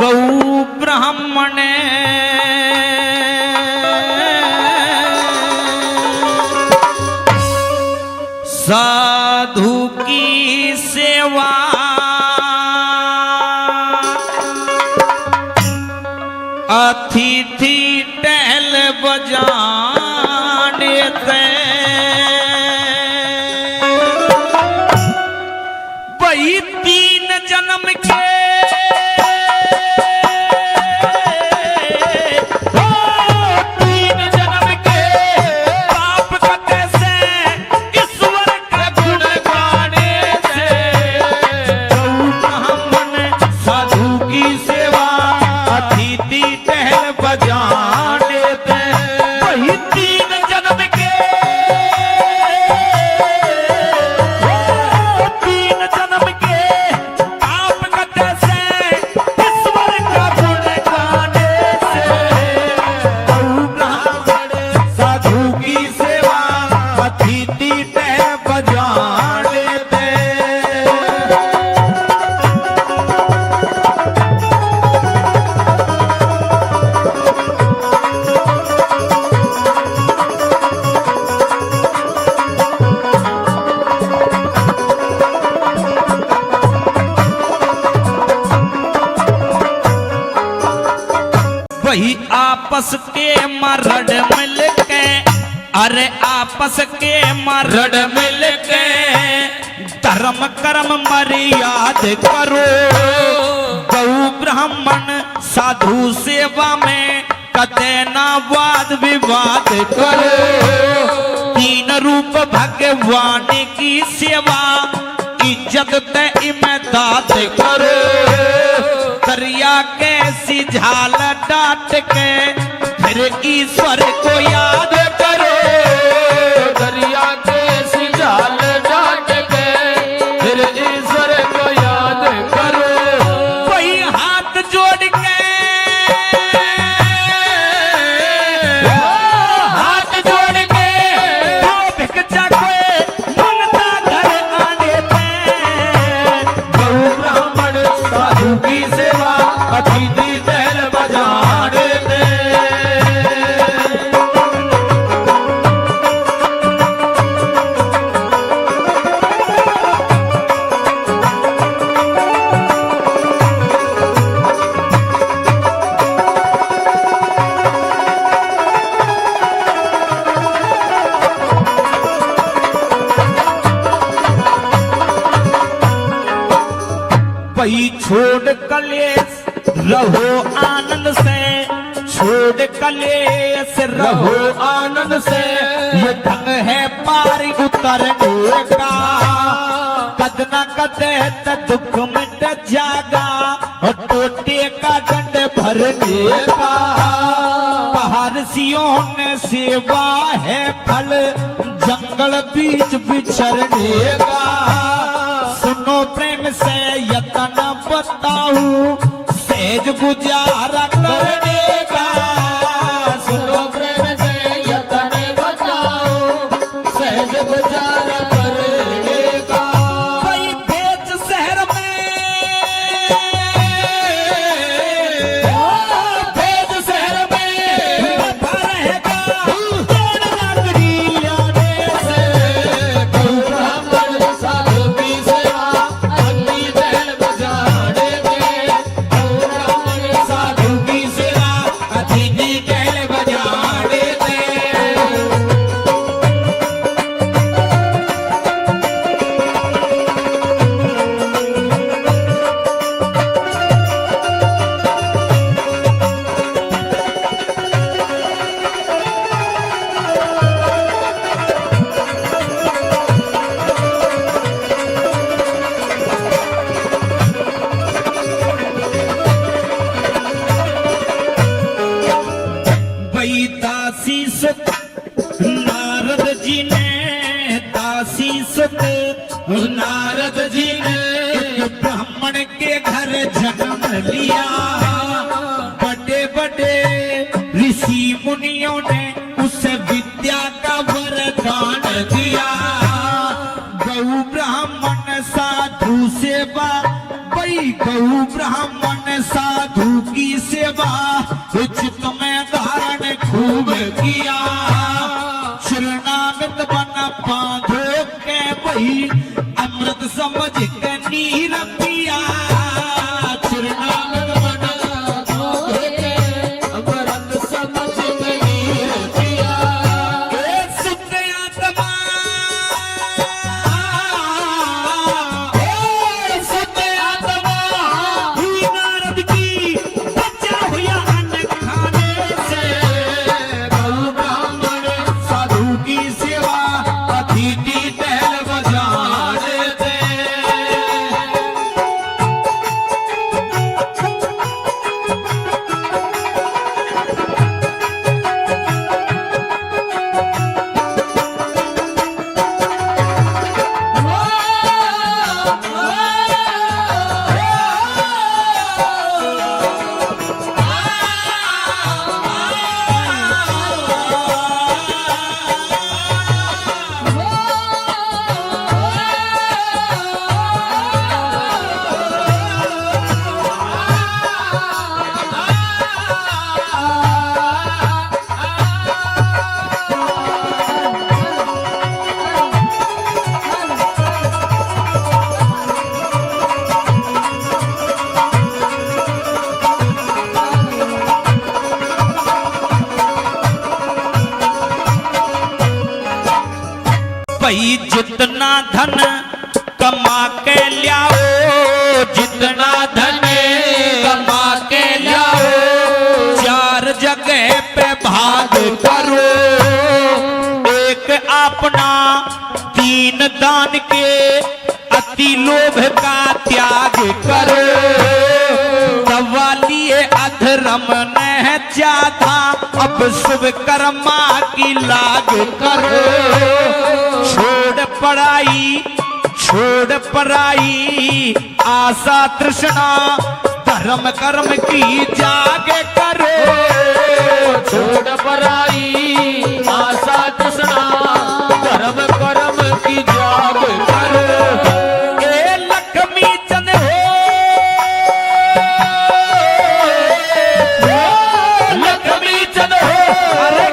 गौ ब्राह्मण साधु की सेवा अतिथि टहल बजाने ते वही 3 जन्म के वही आपस के मरड़ मिल के अरे आपस के मरड़ मिल के धर्म कर्म मर्याद करो गौ ब्राह्मण साधु सेवा में कते ना वाद विवाद करो 3 रूप भगवान की सेवा इज्जत ते इमदाद करो दरिया के सिझाल डाट के फिर ईश्वर को याद करो दरिया के सिझाल डाट के फिर ईश्वर को याद करो वही हाथ जोड़ के भिक्षा को मंगता घर आने पे गौ ब्राह्मण साधु की सेवा अतिथि टहल बजाने दे वही छोड़ कलेश रहो आनंद से छोड़ कलेश रहो आनंद से ये ढंग है पार उतरने का कद न कदे त दुख मिट जागा और टोटे का दंड भरने का महर्षियों ने सेवा है फल जंगल बीच बिछड़ने का सुनो प्रेम से यतन बताऊं सेज गुजारा करने का सुनो प्रेम से यतन बताओ सहज गुजारा करने का कोई भेज शहर में भेज शहर में रहेगा नगरी लाने से गौ ब्राह्मण साधु की सेवा अतिथि टहल बजाने दे गौ ब्राह्मण साधु की सेवा अतिथि टहल बजाने दे वही दासी सुत नारद जी ने दासी सुत नारद जी ने एक ब्राह्मण के घर जन्म लिया बड़े बड़े ऋषि मुनियों ने उसे विद्या का वरदान दिया गौ ब्राह्मण साधु सेवा वही गौ ब्राह्मण साधु की सेवा चित में धारण खूब किया शरणागत बन बांधो के वही अमृत समझ के नीर पिया शरणागत बन बांधो के अमृत समझ के नीर पिया सुत आत्मा सुत आत्मा हुई नारद की बचा हुआ अन्न खाने से गौ ब्राह्मण साधु की सेवा अतिथि टहल बजाने दे भाई जितना धन कमा के लियाओ जितना धन कमा के लियाओ चार जगह पे भाग करो एक अपना तीन दान के अति लोभ का त्याग करो दवालिए अधर्म ने ज्यादा अब शुभ कर्मा की लाग करो छोड़ पराई आशा तृष्णा धर्म कर्म की जाग करो छोड़ पराई आशा तृष्णा धर्म कर्म की जाग करो ए लक्ष्मी चंद हो लक्ष्मी चंद हो अरे